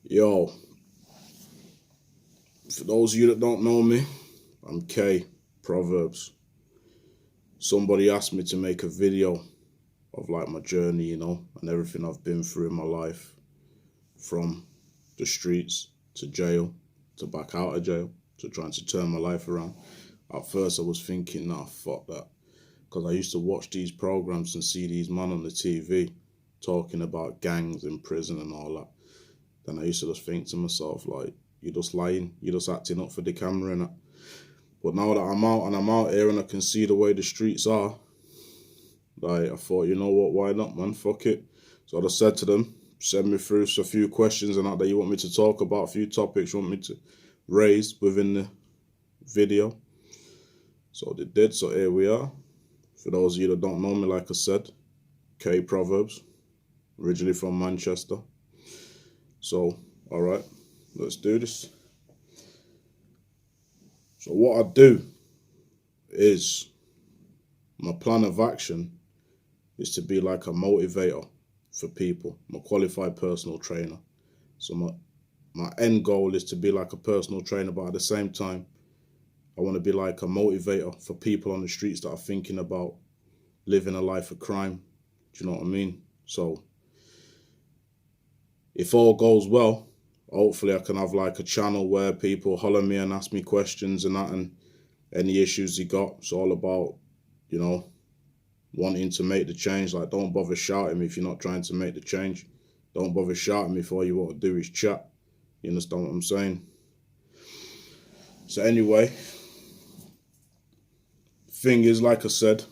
Yo, for those of you that don't know me, I'm K, Proverbs. Somebody asked me to make a video of like my journey, and everything I've been through in my life, from the streets to jail to back out of jail to trying to turn my life around. At first I was thinking, nah, fuck that. Because I used to watch these programs and see these men on the TV talking about gangs in prison and all that. Then I used to just think to myself, like, you're just lying, you're just acting up for the camera and that. But now that I'm out here and I can see the way the streets are, like, I thought, you know what, why not, man? Fuck it. So I just said to them, send me through a few questions and that you want me to talk about, a few topics you want me to raise within the video. So they did, so here we are. For those of you that don't know me, like I said, K Proverbs, originally from Manchester. So, alright, let's do this. So what I do is, my plan of action is to be like a motivator for people. I'm a qualified personal trainer. So my end goal is to be like a personal trainer, but at the same time, I want to be like a motivator for people on the streets that are thinking about living a life of crime. Do you know what I mean? So if all goes well, hopefully I can have like a channel where people holler me and ask me questions and that, and any issues you got. It's all about, wanting to make the change. Like, don't bother shouting me if you're not trying to make the change. Don't bother shouting me if all you want to do is chat. You understand what I'm saying? So anyway, thing is, like I said,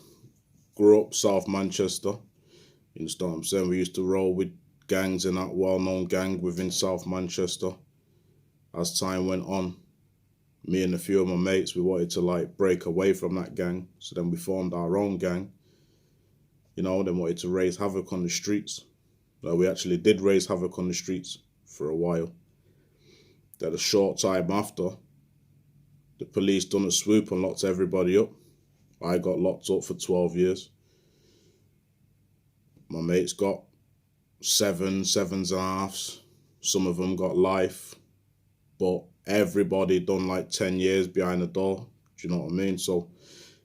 grew up South Manchester. You understand what I'm saying? We used to roll with gangs in that well-known gang within South Manchester. As time went on, me and a few of my mates, we wanted to like break away from that gang. So then we formed our own gang. Then wanted to raise havoc on the streets. We actually did raise havoc on the streets for a while. Then a short time after, the police done a swoop and locked everybody up. I got locked up for 12 years. My mates got sevens and a halves. Some of them got life. But everybody done like 10 years behind the door. Do you know what I mean? So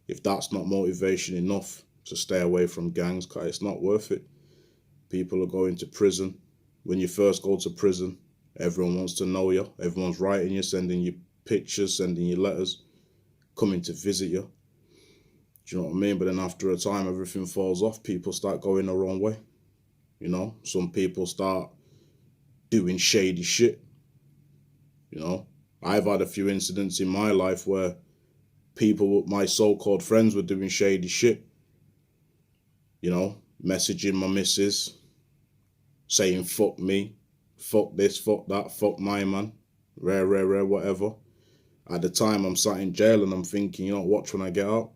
if that's not motivation enough to stay away from gangs, cause it's not worth it. People are going to prison. When you first go to prison, everyone wants to know you. Everyone's writing you, sending you pictures, sending you letters, coming to visit you. Do you know what I mean? But then after a time, everything falls off. People start going the wrong way. Some people start doing shady shit. I've had a few incidents in my life where people, my so-called friends, were doing shady shit. Messaging my missus, saying fuck me, fuck this, fuck that, fuck my man, rare, whatever. At the time, I'm sat in jail and I'm thinking, watch when I get out.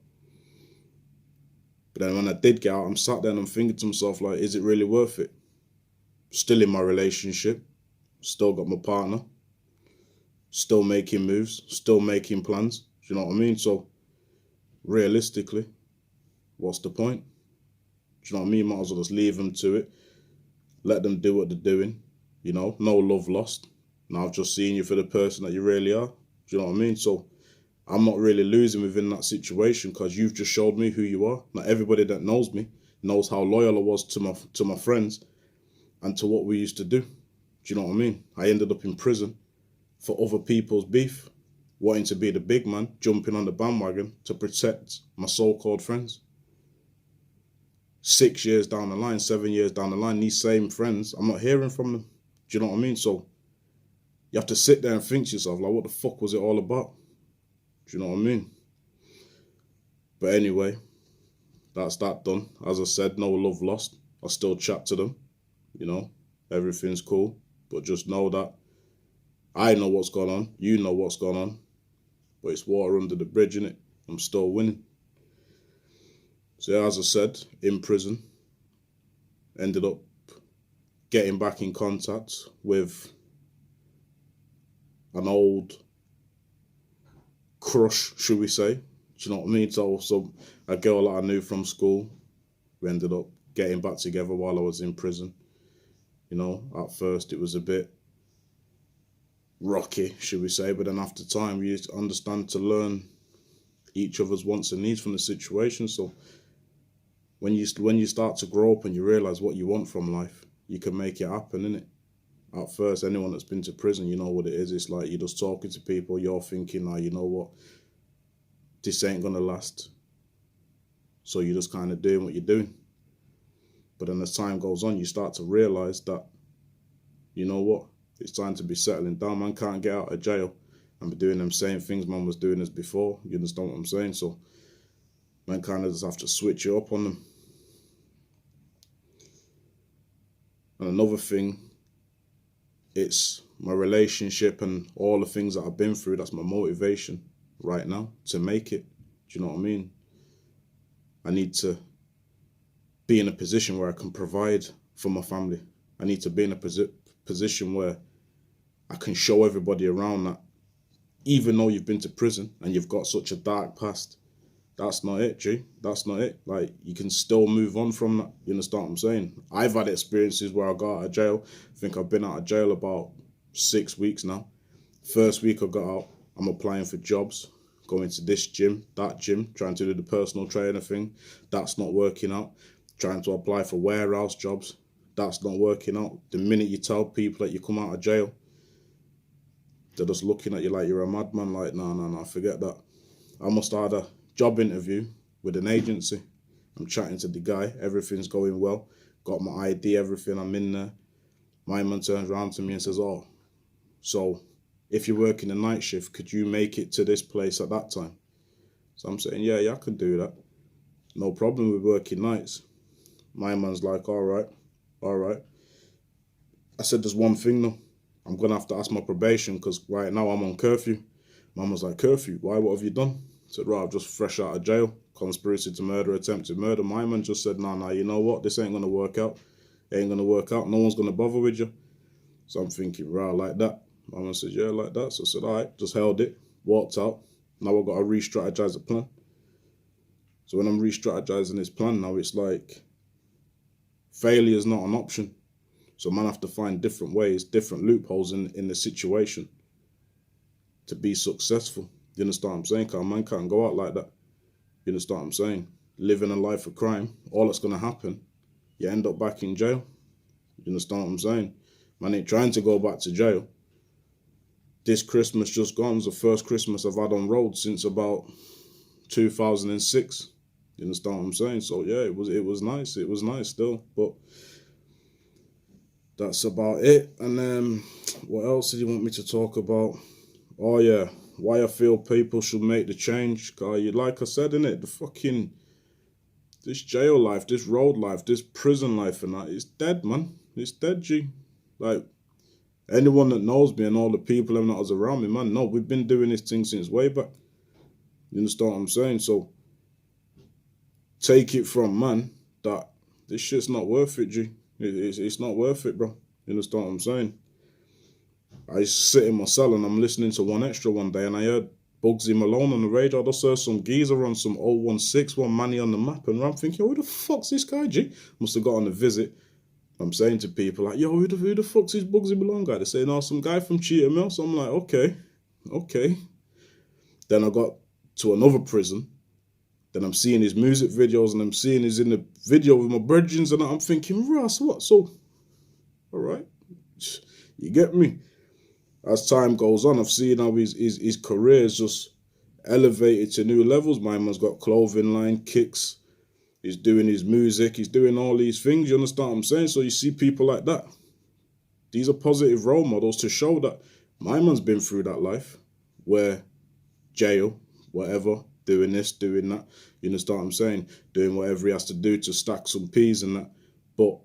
But then when I did get out, I'm sat there and I'm thinking to myself, like, is it really worth it? Still in my relationship, still got my partner, still making moves, still making plans. Do you know what I mean? So realistically, what's the point? Do you know what I mean? Might as well just leave them to it. Let them do what they're doing. No love lost. Now I've just seen you for the person that you really are. Do you know what I mean? So I'm not really losing within that situation because you've just showed me who you are. Not everybody that knows me knows how loyal I was to my friends and to what we used to do. Do you know what I mean? I ended up in prison for other people's beef, wanting to be the big man, jumping on the bandwagon to protect my so-called friends. 6 years down the line, 7 years down the line, these same friends, I'm not hearing from them. Do you know what I mean? So you have to sit there and think to yourself, like, what the fuck was it all about? Do you know what I mean? But anyway, that's that done. As I said, no love lost. I still chat to them. Everything's cool. But just know that I know what's going on. You know what's going on. But it's water under the bridge, innit? I'm still winning. So yeah, as I said, in prison, ended up getting back in contact with an old crush, should we say. Do you know what I mean? So a girl that I knew from school, we ended up getting back together while I was in prison. At first it was a bit rocky, should we say, but then after time you understand to learn each other's wants and needs from the situation. So when you start to grow up and you realize what you want from life, you can make it happen, innit? At first, anyone that's been to prison, you know what it is. It's like you're just talking to people, you're thinking, you know what, this ain't gonna last. So you're just kind of doing what you're doing. But then as time goes on, you start to realize that, you know what, it's time to be settling down. Man can't get out of jail and be doing them same things man was doing as before. You understand what I'm saying? So man kind of just have to switch it up on them. And another thing, it's my relationship and all the things that I've been through. That's my motivation right now to make it. Do you know what I mean? I need to be in a position where I can provide for my family. I need to be in a position where I can show everybody around that even though you've been to prison and you've got such a dark past, that's not it, G. That's not it. Like, you can still move on from that. You understand what I'm saying? I've had experiences where I got out of jail. I think I've been out of jail about 6 weeks now. First week I got out, I'm applying for jobs, going to this gym, that gym, trying to do the personal trainer thing. That's not working out. Trying to apply for warehouse jobs. That's not working out. The minute you tell people that you come out of jail, they're just looking at you like you're a madman. Like, no, forget that. I must have had a job interview with an agency. I'm chatting to the guy. Everything's going well. Got my ID, everything. I'm in there. My man turns around to me and says, oh, so if you're working a night shift, could you make it to this place at that time? So I'm saying, yeah, I could do that. No problem with working nights. My man's like, all right. I said, there's one thing though. I'm going to have to ask my probation because right now I'm on curfew. Mum was like, curfew? Why? What have you done? I said, right, I'm just fresh out of jail. Conspiracy to murder, attempted murder. My man just said, nah, you know what? This ain't going to work out. It ain't going to work out. No one's going to bother with you. So I'm thinking, right, like that. Mum said, yeah, like that. So I said, all right, just held it, walked out. Now I've got to re-strategize the plan. So when I'm re-strategizing this plan now, it's like failure is not an option. So man have to find different ways, different loopholes in the situation to be successful. You understand what I'm saying? Because man can't go out like that. You understand what I'm saying? Living a life of crime, all that's going to happen, you end up back in jail. You understand what I'm saying? Man ain't trying to go back to jail. This Christmas just gone was the first Christmas I've had on road since about 2006. You understand what I'm saying? So yeah, it was nice. It was nice still, but that's about it. And what else did you want me to talk about? Oh yeah, why I feel people should make the change. Like I said, innit, this jail life, this road life, this prison life and that, it's dead, man. It's dead, G. Like, anyone that knows me and all the people that was around me, man, no, we've been doing this thing since way back. You understand what I'm saying? So, take it from man that this shit's not worth it, G. It's not worth it, bro. You understand what I'm saying? I sit in my cell and I'm listening to One Extra one day and I heard Bugsy Malone on the radio. I just heard some geezer on some 016, one manny on the map, and I'm thinking, who the fuck's this guy, G? Must have got on a visit. I'm saying to people like, yo, who the fuck's this Bugsy Malone guy? They're saying, oh, some guy from Cheetah Mill. So I'm like, okay. Then I got to another prison. Then I'm seeing his music videos and I'm seeing he's in the video with my brethren and I'm thinking, Ross, what? So, all right, you get me? As time goes on, I've seen how his career is just elevated to new levels. My man's got clothing line, kicks, he's doing his music, he's doing all these things, you understand what I'm saying? So you see people like that. These are positive role models to show that my man's been through that life where jail, whatever, doing this, doing that, you understand what I'm saying? Doing whatever he has to do to stack some peas and that. But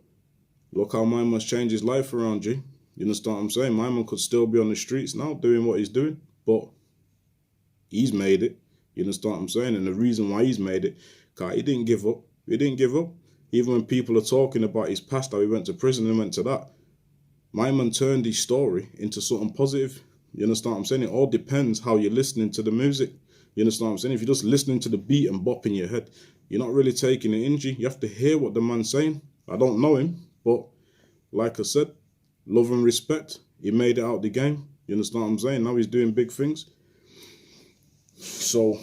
look how my man's changed his life around, G. You understand what I'm saying? My man could still be on the streets now doing what he's doing, but he's made it. You understand what I'm saying? And the reason why he's made it, because he didn't give up. He didn't give up. Even when people are talking about his past, how he went to prison and went to that, my man turned his story into something positive. You understand what I'm saying? It all depends how you're listening to the music. You understand what I'm saying? If you're just listening to the beat and bopping your head, you're not really taking it in, G. You have to hear what the man's saying. I don't know him, but like I said, love and respect. He made it out the game. You understand what I'm saying? Now he's doing big things. So,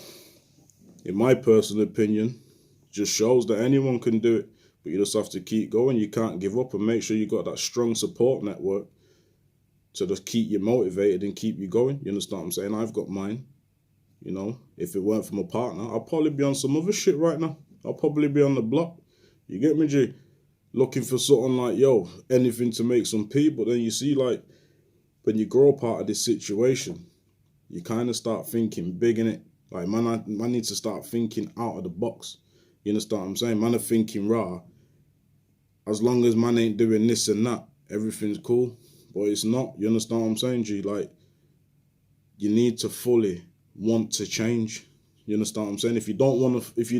in my personal opinion, just shows that anyone can do it. But you just have to keep going. You can't give up, and make sure you got that strong support network to just keep you motivated and keep you going. You understand what I'm saying? I've got mine. You know, if it weren't for my partner, I'll probably be on some other shit right now. I'll probably be on the block. You get me, G? Looking for something like, yo, anything to make some pee. But then you see, like, when you grow up out of this situation, you kind of start thinking big, innit? Like, man, I need to start thinking out of the box. You understand what I'm saying? Man are thinking, raw, as long as man ain't doing this and that, everything's cool. But it's not. You understand what I'm saying, G? Like, you need to fully want to change. You understand what I'm saying? If you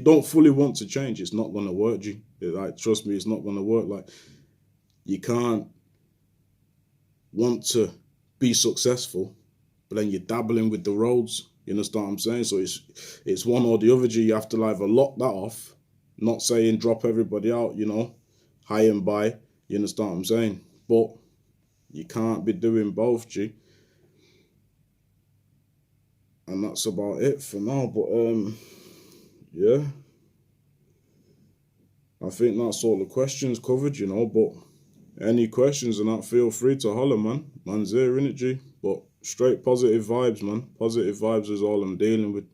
don't fully want to change, it's not gonna work, G. Like, trust me, it's not gonna work. Like, you can't want to be successful, but then you're dabbling with the roads. You understand what I'm saying? So it's one or the other, G. You have to either lock that off, not saying drop everybody out, you know, high and by. You understand what I'm saying? But you can't be doing both, G. And that's about it for now. But yeah, I think that's all the questions covered, you know. But any questions and that, feel free to holler, man. Man's here, innit, G? But straight positive vibes, man. Positive vibes is all I'm dealing with.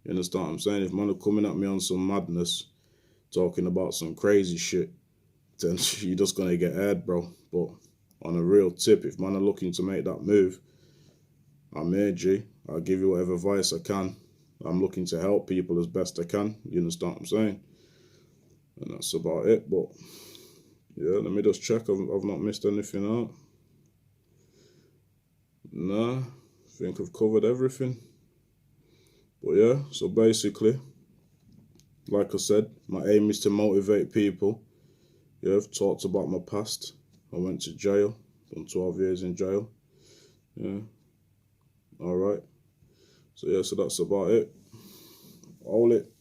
You understand what I'm saying? If man are coming at me on some madness, talking about some crazy shit, then you're just gonna get aired, bro. But on a real tip, if man are looking to make that move, I'm here, G. I'll give you whatever advice I can. I'm looking to help people as best I can. You understand what I'm saying? And that's about it. But yeah, let me just check. I've not missed anything out. Nah, I think I've covered everything. But yeah, so basically, like I said, my aim is to motivate people. Yeah, I've talked about my past. I went to jail, done 12 years in jail. Yeah, all right. So yeah, so that's about it. All it.